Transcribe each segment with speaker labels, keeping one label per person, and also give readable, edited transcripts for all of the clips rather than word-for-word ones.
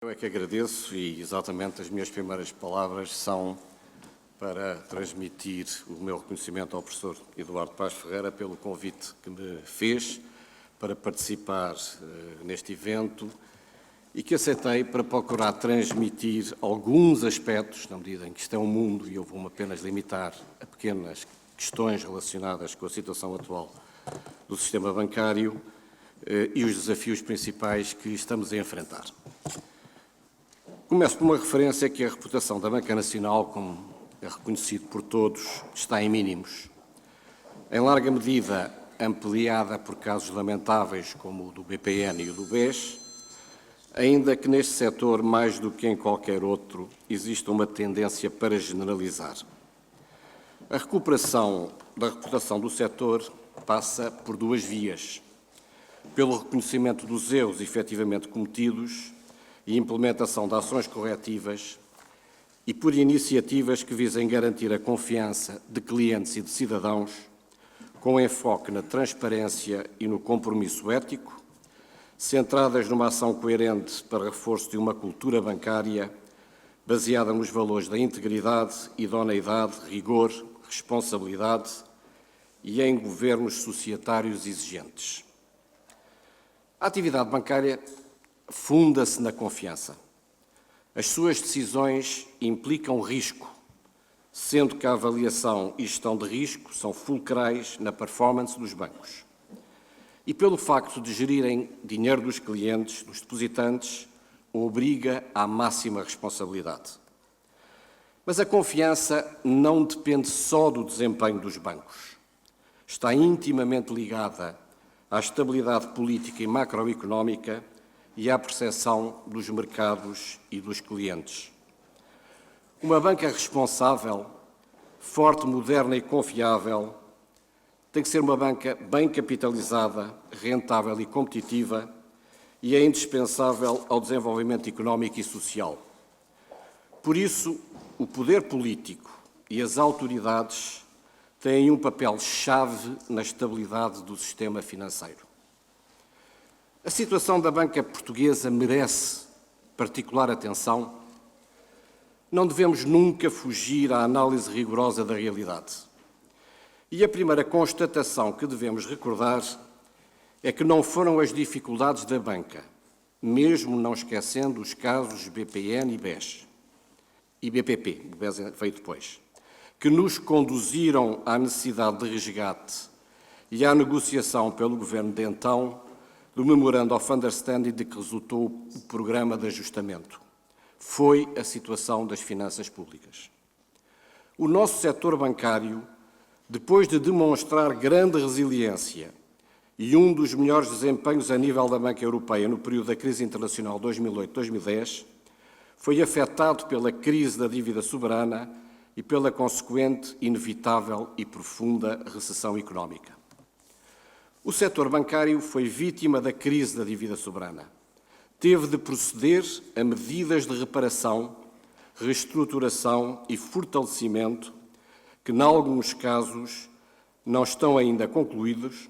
Speaker 1: Eu é que agradeço e exatamente as minhas primeiras palavras são para transmitir o meu reconhecimento ao professor Eduardo Paz Ferreira pelo convite que me fez para participar neste evento e que aceitei para procurar transmitir alguns aspectos, na medida em que isto é um mundo e eu vou-me apenas limitar a pequenas questões relacionadas com a situação atual do sistema bancário e os desafios principais que estamos a enfrentar. Começo por uma referência que a reputação da Banca Nacional, como é reconhecido por todos, está em mínimos. Em larga medida ampliada por casos lamentáveis como o do BPN e o do BES, ainda que neste setor, mais do que em qualquer outro, exista uma tendência para generalizar. A recuperação da reputação do setor passa por duas vias. Pelo reconhecimento dos erros efetivamente cometidos e implementação de ações corretivas e por iniciativas que visem garantir a confiança de clientes e de cidadãos, com enfoque na transparência e no compromisso ético, centradas numa ação coerente para reforço de uma cultura bancária baseada nos valores da integridade, idoneidade, rigor, responsabilidade e em governos societários exigentes. A atividade bancária funda-se na confiança. As suas decisões implicam risco, sendo que a avaliação e gestão de risco são fulcrais na performance dos bancos. E pelo facto de gerirem dinheiro dos clientes, dos depositantes, obriga à máxima responsabilidade. Mas a confiança não depende só do desempenho dos bancos. Está intimamente ligada à estabilidade política e macroeconómica e à percepção dos mercados e dos clientes. Uma banca responsável, forte, moderna e confiável tem que ser uma banca bem capitalizada, rentável e competitiva e é indispensável ao desenvolvimento económico e social. Por isso, o poder político e as autoridades têm um papel-chave na estabilidade do sistema financeiro. A situação da banca portuguesa merece particular atenção. Não devemos nunca fugir à análise rigorosa da realidade. E a primeira constatação que devemos recordar é que não foram as dificuldades da banca, mesmo não esquecendo os casos BPN e BES, e BPP, o BES veio depois, que nos conduziram à necessidade de resgate e à negociação pelo governo de então do Memorando of Understanding de que resultou o Programa de Ajustamento. Foi a situação das finanças públicas. O nosso setor bancário, depois de demonstrar grande resiliência e um dos melhores desempenhos a nível da banca europeia no período da crise internacional 2008-2010, foi afetado pela crise da dívida soberana e pela consequente, inevitável e profunda recessão económica. O setor bancário foi vítima da crise da dívida soberana. Teve de proceder a medidas de reparação, reestruturação e fortalecimento que, em alguns casos, não estão ainda concluídos,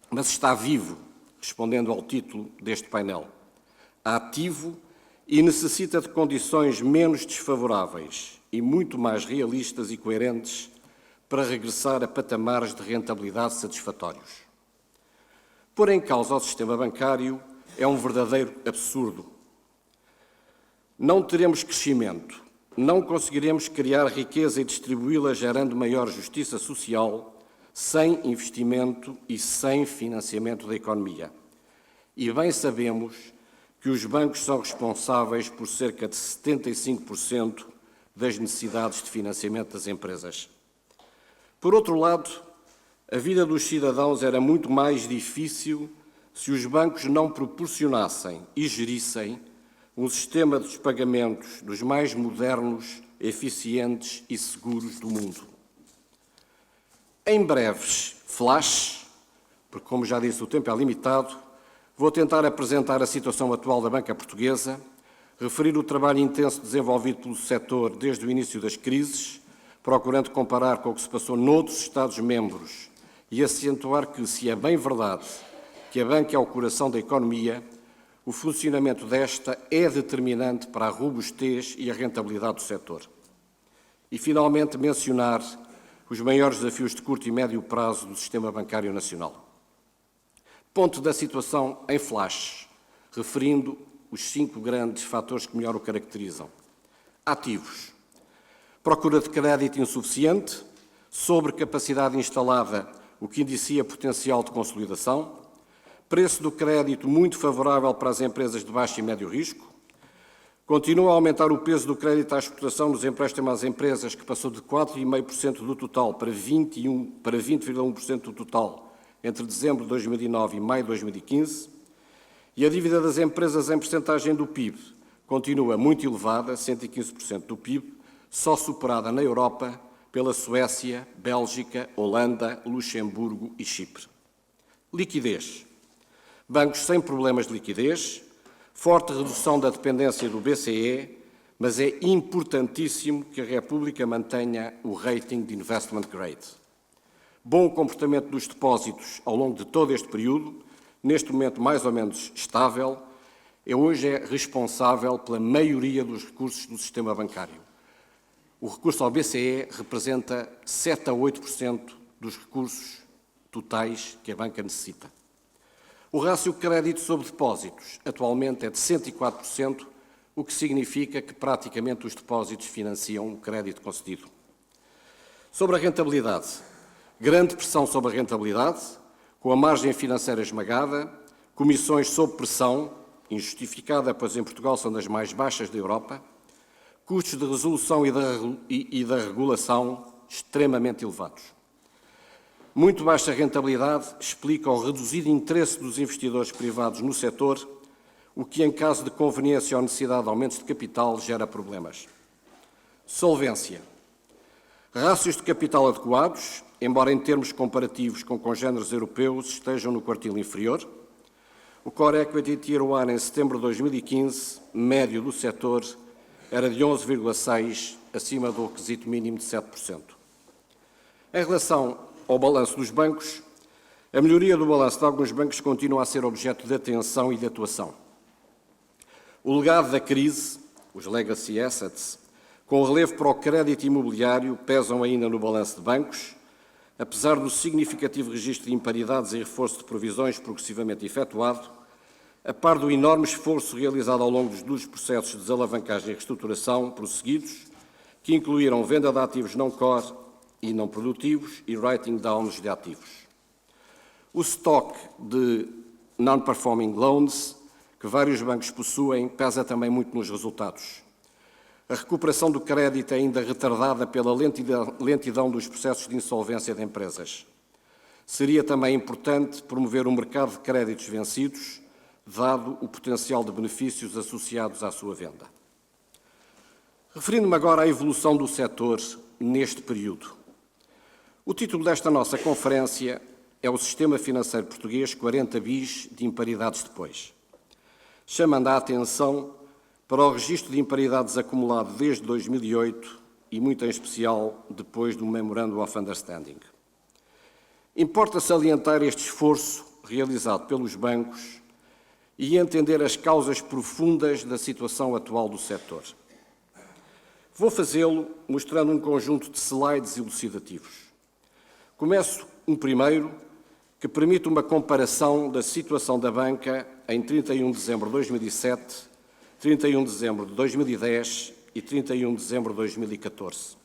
Speaker 1: mas está vivo, respondendo ao título deste painel, ativo e necessita de condições menos desfavoráveis e muito mais realistas e coerentes para regressar a patamares de rentabilidade satisfatórios. Pôr em causa o sistema bancário é um verdadeiro absurdo. Não teremos crescimento, não conseguiremos criar riqueza e distribuí-la gerando maior justiça social sem investimento e sem financiamento da economia. E bem sabemos que os bancos são responsáveis por cerca de 75% das necessidades de financiamento das empresas. Por outro lado, a vida dos cidadãos era muito mais difícil se os bancos não proporcionassem e gerissem um sistema de pagamentos dos mais modernos, eficientes e seguros do mundo. Em breves flash, porque, como já disse, o tempo é limitado, vou tentar apresentar a situação atual da banca portuguesa, referir o trabalho intenso desenvolvido pelo setor desde o início das crises, procurando comparar com o que se passou noutros Estados-membros e acentuar que, se é bem verdade que a banca é o coração da economia, o funcionamento desta é determinante para a robustez e a rentabilidade do setor. E, finalmente, mencionar os maiores desafios de curto e médio prazo do sistema bancário nacional. Ponto da situação em flash, referindo os 5 grandes fatores que melhor o caracterizam. Ativos. Procura de crédito insuficiente, sobrecapacidade instalada, o que indicia potencial de consolidação, preço do crédito muito favorável para as empresas de baixo e médio risco, continua a aumentar o peso do crédito à exportação nos empréstimos às empresas, que passou de 4,5% do total para 20,1% do total entre dezembro de 2009 e maio de 2015, e a dívida das empresas em percentagem do PIB continua muito elevada, 115% do PIB, só superada na Europa pela Suécia, Bélgica, Holanda, Luxemburgo e Chipre. Liquidez. Bancos sem problemas de liquidez, forte redução da dependência do BCE, mas é importantíssimo que a República mantenha o rating de investment grade. Bom comportamento dos depósitos ao longo de todo este período, neste momento mais ou menos estável, hoje é responsável pela maioria dos recursos do sistema bancário. O recurso ao BCE representa 7 a 8% dos recursos totais que a banca necessita. O rácio crédito sobre depósitos atualmente é de 104%, o que significa que praticamente os depósitos financiam o crédito concedido. Sobre a rentabilidade, grande pressão sobre a rentabilidade, com a margem financeira esmagada, comissões sob pressão, injustificada, pois em Portugal são das mais baixas da Europa, custos de resolução e da regulação extremamente elevados. Muito baixa rentabilidade explica o reduzido interesse dos investidores privados no setor, o que, em caso de conveniência ou necessidade de aumentos de capital, gera problemas. Solvência. Rácios de capital adequados, embora em termos comparativos com congêneres europeus estejam no quartil inferior. O Core Equity Tier 1 em setembro de 2015, médio do setor, era de 11,6%, acima do requisito mínimo de 7%. Em relação ao balanço dos bancos, a melhoria do balanço de alguns bancos continua a ser objeto de atenção e de atuação. O legado da crise, os legacy assets, com relevo para o crédito imobiliário, pesam ainda no balanço de bancos, apesar do significativo registro de imparidades e reforço de provisões progressivamente efetuado, a par do enorme esforço realizado ao longo dos processos de desalavancagem e reestruturação prosseguidos, que incluíram venda de ativos não core e não produtivos e writing downs de ativos. O estoque de non-performing loans, que vários bancos possuem, pesa também muito nos resultados. A recuperação do crédito é ainda retardada pela lentidão dos processos de insolvência de empresas. Seria também importante promover um mercado de créditos vencidos, dado o potencial de benefícios associados à sua venda. Referindo-me agora à evolução do setor neste período. O título desta nossa conferência é o Sistema Financeiro Português 40 bis de imparidades depois, chamando a atenção para o registro de imparidades acumulado desde 2008 e, muito em especial, depois do Memorandum of Understanding. Importa salientar este esforço realizado pelos bancos e entender as causas profundas da situação atual do setor. Vou fazê-lo mostrando um conjunto de slides elucidativos. Começo um primeiro que permite uma comparação da situação da banca em 31 de dezembro de 2007, 31 de dezembro de 2010 e 31 de dezembro de 2014.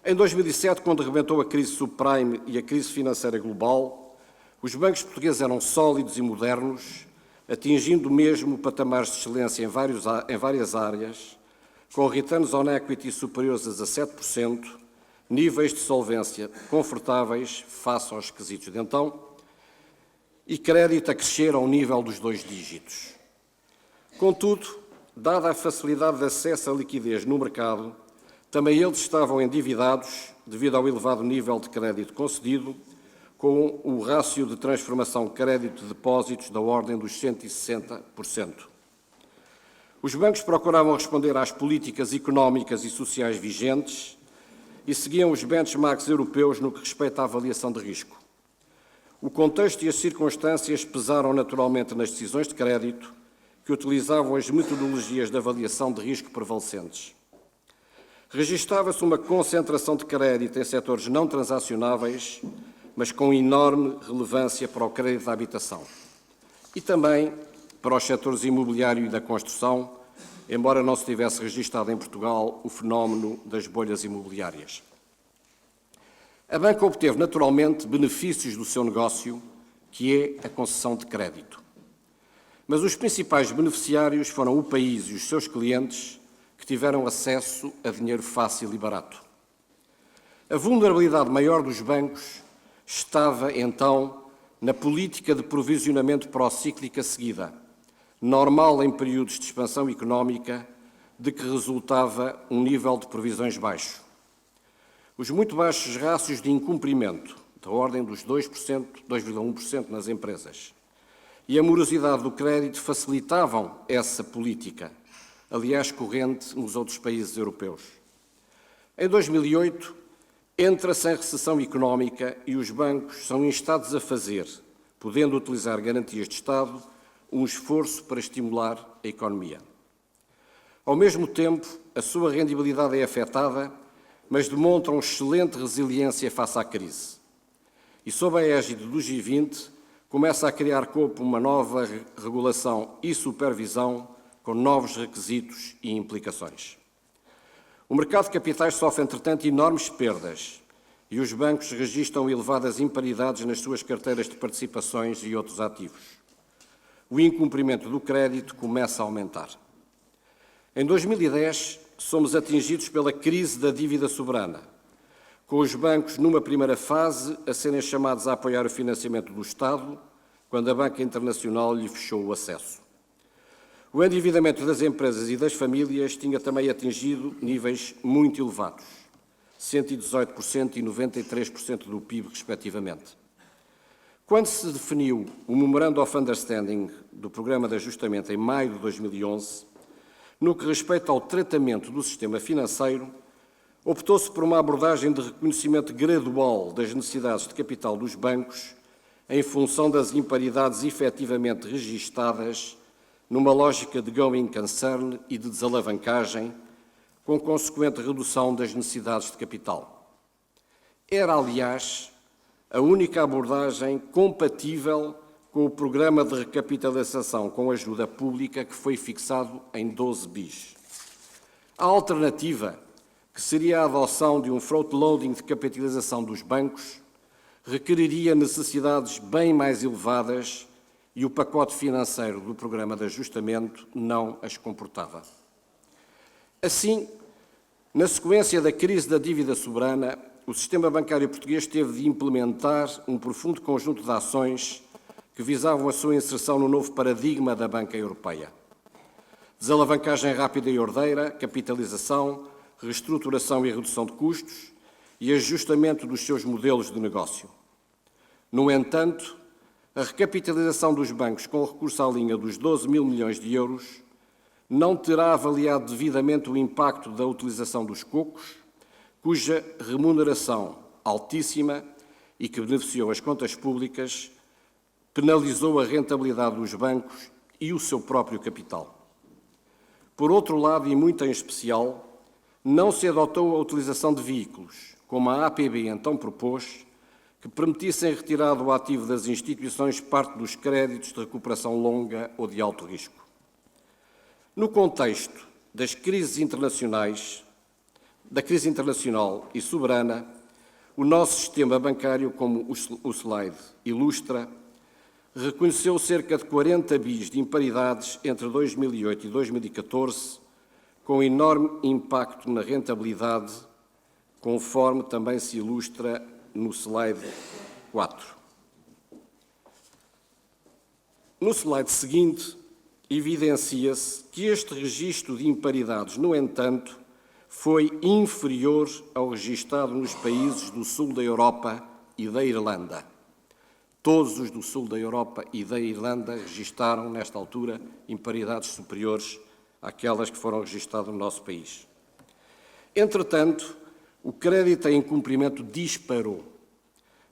Speaker 1: Em 2007, quando rebentou a crise subprime e a crise financeira global, os bancos portugueses eram sólidos e modernos, atingindo mesmo patamares de excelência em várias áreas, com returns on equity superiores a 17%, níveis de solvência confortáveis face aos requisitos de então, e crédito a crescer ao nível dos 2 dígitos. Contudo, dada a facilidade de acesso à liquidez no mercado, também eles estavam endividados devido ao elevado nível de crédito concedido, com o rácio de transformação crédito-depósitos da ordem dos 160%. Os bancos procuravam responder às políticas económicas e sociais vigentes e seguiam os benchmarks europeus no que respeita à avaliação de risco. O contexto e as circunstâncias pesaram naturalmente nas decisões de crédito, que utilizavam as metodologias de avaliação de risco prevalecentes. Registava-se uma concentração de crédito em setores não transacionáveis, mas com enorme relevância para o crédito da habitação. E também para os setores imobiliário e da construção, embora não se tivesse registado em Portugal o fenómeno das bolhas imobiliárias. A banca obteve naturalmente benefícios do seu negócio, que é a concessão de crédito. Mas os principais beneficiários foram o país e os seus clientes, que tiveram acesso a dinheiro fácil e barato. A vulnerabilidade maior dos bancos estava, então, na política de provisionamento procíclica seguida, normal em períodos de expansão económica, de que resultava um nível de provisões baixo. Os muito baixos rácios de incumprimento, da ordem dos 2%, 2,1% nas empresas, e a morosidade do crédito facilitavam essa política, aliás corrente nos outros países europeus. Em 2008, entra-se em recessão económica e os bancos são instados a fazer, podendo utilizar garantias de Estado, um esforço para estimular a economia. Ao mesmo tempo, a sua rendibilidade é afetada, mas demonstram excelente resiliência face à crise. E, sob a égide do G20, começa a criar corpo uma nova regulação e supervisão com novos requisitos e implicações. O mercado de capitais sofre, entretanto, enormes perdas e os bancos registram elevadas imparidades nas suas carteiras de participações e outros ativos. O incumprimento do crédito começa a aumentar. Em 2010, somos atingidos pela crise da dívida soberana, com os bancos, numa primeira fase, a serem chamados a apoiar o financiamento do Estado, quando a Banca Internacional lhe fechou o acesso. O endividamento das empresas e das famílias tinha também atingido níveis muito elevados, 118% e 93% do PIB, respectivamente. Quando se definiu o Memorandum of Understanding do Programa de Ajustamento em maio de 2011, no que respeita ao tratamento do sistema financeiro, optou-se por uma abordagem de reconhecimento gradual das necessidades de capital dos bancos em função das imparidades efetivamente registadas numa lógica de going concern e de desalavancagem, com consequente redução das necessidades de capital. Era, aliás, a única abordagem compatível com o programa de recapitalização com ajuda pública que foi fixado em 12 bis. A alternativa, que seria a adoção de um front-loading de capitalização dos bancos, requeriria necessidades bem mais elevadas e o pacote financeiro do programa de ajustamento não as comportava. Assim, na sequência da crise da dívida soberana, o sistema bancário português teve de implementar um profundo conjunto de ações que visavam a sua inserção no novo paradigma da banca europeia. Desalavancagem rápida e ordeira, capitalização, reestruturação e redução de custos e ajustamento dos seus modelos de negócio. No entanto, a recapitalização dos bancos com recurso à linha dos 12 mil milhões de euros não terá avaliado devidamente o impacto da utilização dos cocos, cuja remuneração altíssima e que beneficiou as contas públicas penalizou a rentabilidade dos bancos e o seu próprio capital. Por outro lado, e muito em especial, não se adotou a utilização de veículos, como a APB então propôs, que permitissem retirar do ativo das instituições parte dos créditos de recuperação longa ou de alto risco. No contexto das crises internacionais, da crise internacional e soberana, o nosso sistema bancário, como o slide ilustra, reconheceu cerca de 40 bis de imparidades entre 2008 e 2014, com enorme impacto na rentabilidade, conforme também se ilustra no slide 4. No slide seguinte, evidencia-se que este registro de imparidades, no entanto, foi inferior ao registado nos países do sul da Europa e da Irlanda. Todos os do sul da Europa e da Irlanda registaram, nesta altura, imparidades superiores àquelas que foram registadas no nosso país. Entretanto, o crédito em incumprimento disparou.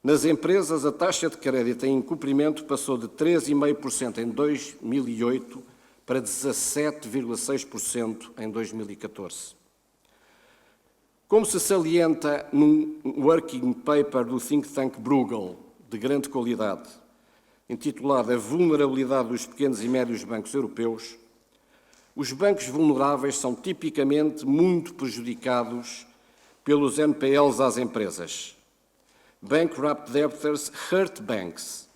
Speaker 1: Nas empresas, a taxa de crédito em incumprimento passou de 3,5% em 2008 para 17,6% em 2014. Como se salienta num working paper do think tank Bruegel, de grande qualidade, intitulado A Vulnerabilidade dos Pequenos e Médios Bancos Europeus, os bancos vulneráveis são tipicamente muito prejudicados pelos NPLs às empresas. Bankrupt debtors hurt banks,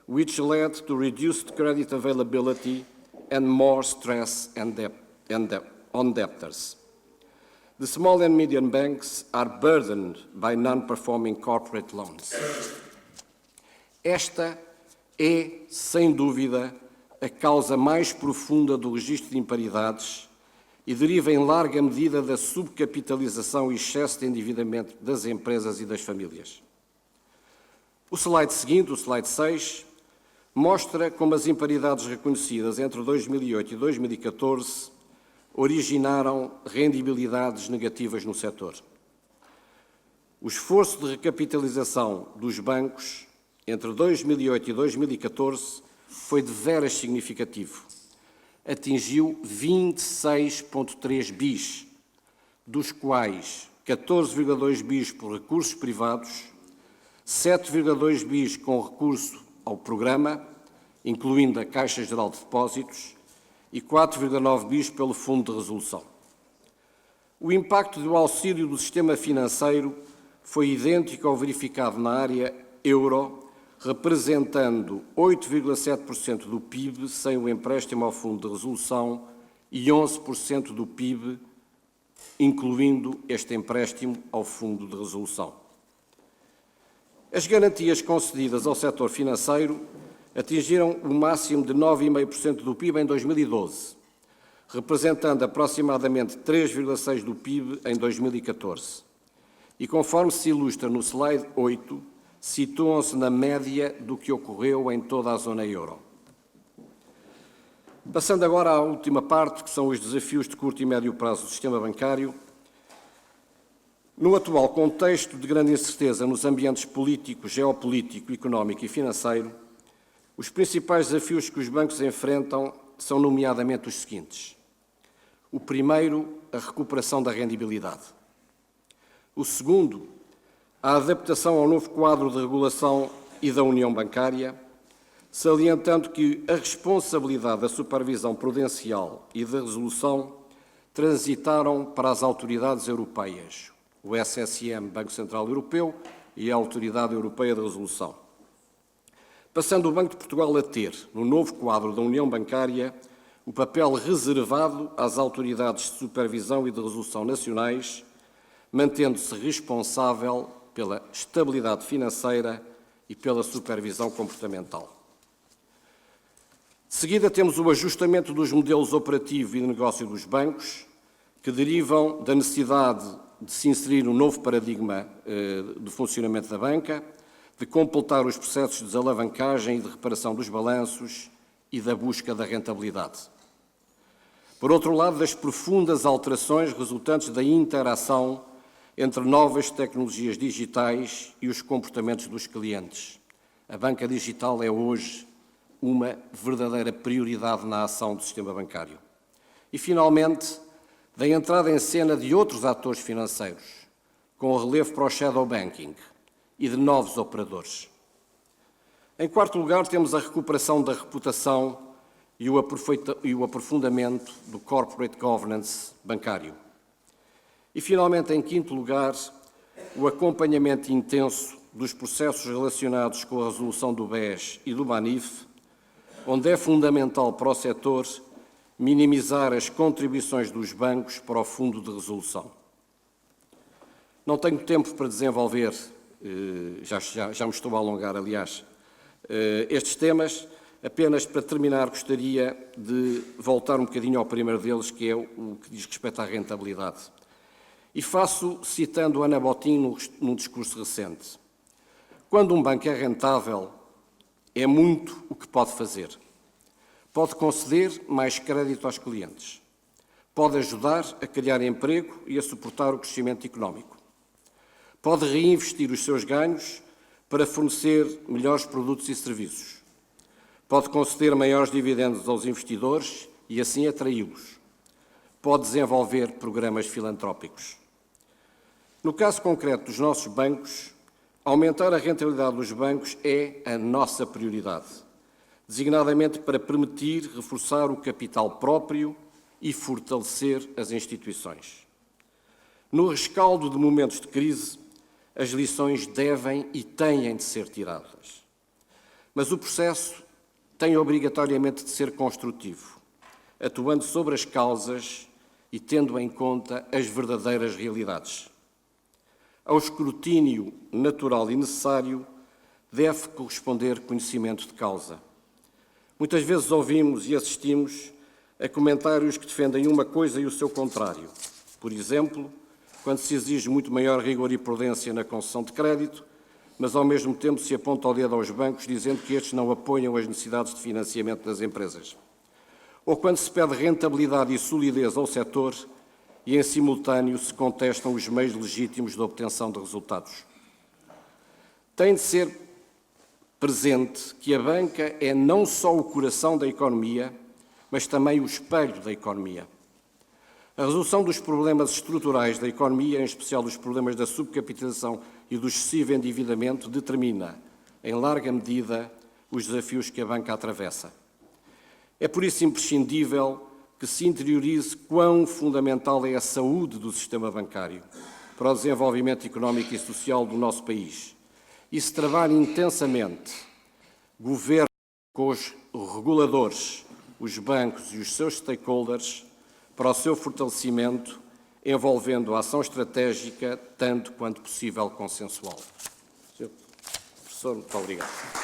Speaker 1: which led to reduced credit availability and more stress on debtors. The small and medium banks are burdened by non-performing corporate loans. Esta é, sem dúvida, a causa mais profunda do registro de imparidades e deriva em larga medida da subcapitalização e excesso de endividamento das empresas e das famílias. O slide seguinte, o slide 6, mostra como as imparidades reconhecidas entre 2008 e 2014 originaram rendibilidades negativas no setor. O esforço de recapitalização dos bancos entre 2008 e 2014 foi de veras significativo. Atingiu 26,3 bis, dos quais 14,2 bis por recursos privados, 7,2 bis com recurso ao programa, incluindo a Caixa Geral de Depósitos, e 4,9 bis pelo Fundo de Resolução. O impacto do auxílio do sistema financeiro foi idêntico ao verificado na área euro, representando 8,7% do PIB sem o empréstimo ao Fundo de Resolução e 11% do PIB, incluindo este empréstimo ao Fundo de Resolução. As garantias concedidas ao setor financeiro atingiram o máximo de 9,5% do PIB em 2012, representando aproximadamente 3,6% do PIB em 2014. E conforme se ilustra no slide 8, situam-se na média do que ocorreu em toda a zona euro. Passando agora à última parte, que são os desafios de curto e médio prazo do sistema bancário. No atual contexto de grande incerteza nos ambientes político, geopolítico, económico e financeiro, os principais desafios que os bancos enfrentam são nomeadamente os seguintes. O primeiro, a recuperação da rendibilidade. O segundo, a adaptação ao novo quadro de regulação e da União Bancária, salientando que a responsabilidade da supervisão prudencial e da resolução transitaram para as autoridades europeias, o SSM, Banco Central Europeu, e a Autoridade Europeia de Resolução. Passando o Banco de Portugal a ter, no novo quadro da União Bancária, o papel reservado às autoridades de supervisão e de resolução nacionais, mantendo-se responsável pela estabilidade financeira e pela supervisão comportamental. De seguida, temos o ajustamento dos modelos operativo e de negócio dos bancos, que derivam da necessidade de se inserir um novo paradigma de funcionamento da banca, de completar os processos de desalavancagem e de reparação dos balanços e da busca da rentabilidade. Por outro lado, das profundas alterações resultantes da interação entre novas tecnologias digitais e os comportamentos dos clientes. A banca digital é hoje uma verdadeira prioridade na ação do sistema bancário. E, finalmente, da entrada em cena de outros atores financeiros, com relevo para o shadow banking e de novos operadores. Em quarto lugar, temos a recuperação da reputação e o aprofundamento do corporate governance bancário. E, finalmente, em quinto lugar, o acompanhamento intenso dos processos relacionados com a resolução do BES e do BANIF, onde é fundamental para o setor minimizar as contribuições dos bancos para o Fundo de Resolução. Não tenho tempo para desenvolver, já me estou a alongar, aliás, estes temas. Apenas para terminar, gostaria de voltar um bocadinho ao primeiro deles, que é o que diz respeito à rentabilidade. E faço citando Ana Botín num discurso recente. Quando um banco é rentável, é muito o que pode fazer. Pode conceder mais crédito aos clientes. Pode ajudar a criar emprego e a suportar o crescimento económico. Pode reinvestir os seus ganhos para fornecer melhores produtos e serviços. Pode conceder maiores dividendos aos investidores e assim atraí-los. Pode desenvolver programas filantrópicos. No caso concreto dos nossos bancos, aumentar a rentabilidade dos bancos é a nossa prioridade, designadamente para permitir reforçar o capital próprio e fortalecer as instituições. No rescaldo de momentos de crise, as lições devem e têm de ser tiradas. Mas o processo tem obrigatoriamente de ser construtivo, atuando sobre as causas e tendo em conta as verdadeiras realidades. Ao escrutínio natural e necessário deve corresponder conhecimento de causa. Muitas vezes ouvimos e assistimos a comentários que defendem uma coisa e o seu contrário. Por exemplo, quando se exige muito maior rigor e prudência na concessão de crédito, mas ao mesmo tempo se aponta o dedo aos bancos dizendo que estes não apoiam as necessidades de financiamento das empresas. Ou quando se pede rentabilidade e solidez ao setor e, em simultâneo, se contestam os meios legítimos de obtenção de resultados. Tem de ser presente que a banca é não só o coração da economia, mas também o espelho da economia. A resolução dos problemas estruturais da economia, em especial dos problemas da subcapitalização e do excessivo endividamento, determina, em larga medida, os desafios que a banca atravessa. É por isso imprescindível que se interiorize quão fundamental é a saúde do sistema bancário para o desenvolvimento económico e social do nosso país e se trabalhe intensamente, governo com os reguladores, os bancos e os seus stakeholders, para o seu fortalecimento, envolvendo a ação estratégica, tanto quanto possível consensual. Sr. Professor, muito obrigado.